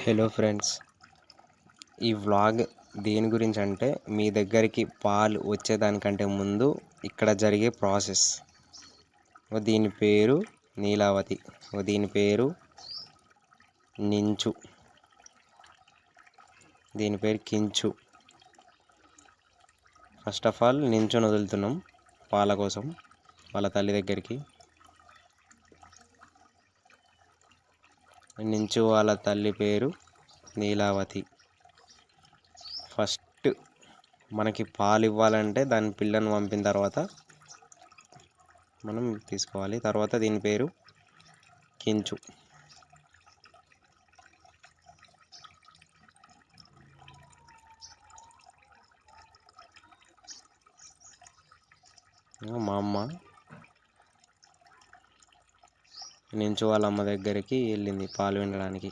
Hello friends, ఈ vlog దేని గురించి అంటే మీ దగ్గరికి పాలు వచ్చేదానికంటే ముందు ఇక్కడ జరిగే ప్రాసెస్. దీని పేరు నీలావతి, దీని పేరు నించు, దీని పేరు కించు. ఫస్ట్ ఆఫ్ ఆల్ నించుని వదులుతున్నాం పాల కోసం వాళ్ళ తల్లి దగ్గరికి. నించు వాళ్ళ తల్లి పేరు నీలావతి. ఫస్ట్ మనకి పాలు ఇవ్వాలంటే దాని పిల్లను పంపిన తర్వాత మనం తీసుకోవాలి. తర్వాత దీని పేరు కించు. మా అమ్మ నించు వాళ్ళ అమ్మ దగ్గరికి వెళ్ళింది పాలు వినడానికి.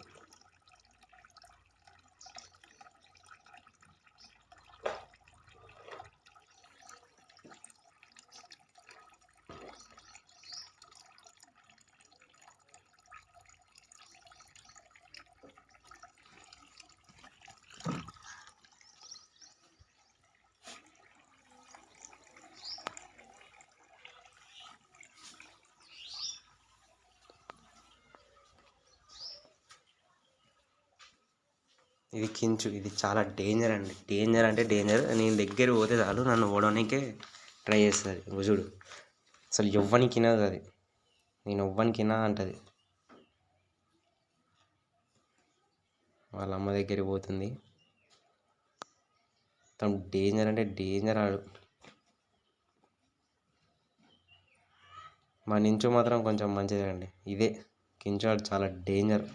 ఇది కించు. ఇది చాలా డేంజర్ అండి, డేంజర్ అంటే డేంజర్. నేను దగ్గర పోతే చాలు నన్ను ఓడడానికే ట్రై చేస్తుంది. చూడు, అసలు ఎవ్వనికి తినదు అది, నేను ఎవ్వనికి తినా అంటది. వాళ్ళ అమ్మ దగ్గరికి పోతుంది. తను డేంజర్ అంటే డేంజర్ ఆడు. మా నించు మాత్రం కొంచెం మంచిదే అండి. ఇదే కించు ఆడు చాలా డేంజర్.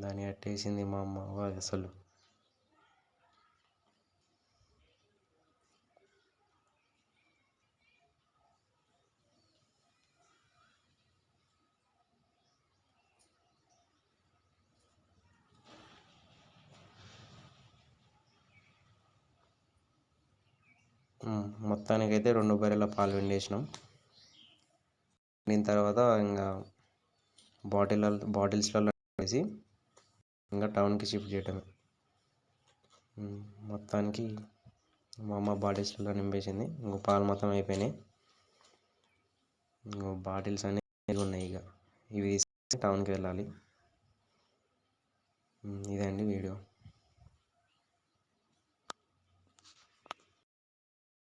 దాన్ని అట్టేసింది మా అమ్మ అసలు. మొత్తానికైతే 2 బర్రెల పాలు పిండేసినాం. దీని తర్వాత ఇంకా బాటిల్స్లలో వేసి ఇంకా టౌన్కి షిఫ్ట్ చేయటమే. మొత్తానికి మా అమ్మ బాటిల్స్లో నింపేసింది. ఇంకో పాలు మొత్తం అయిపోయినాయి. ఇంకో బాటిల్స్ అనేవి ఉన్నాయి. ఇక ఇవి టౌన్కి వెళ్ళాలి. ఇదండి వీడియో.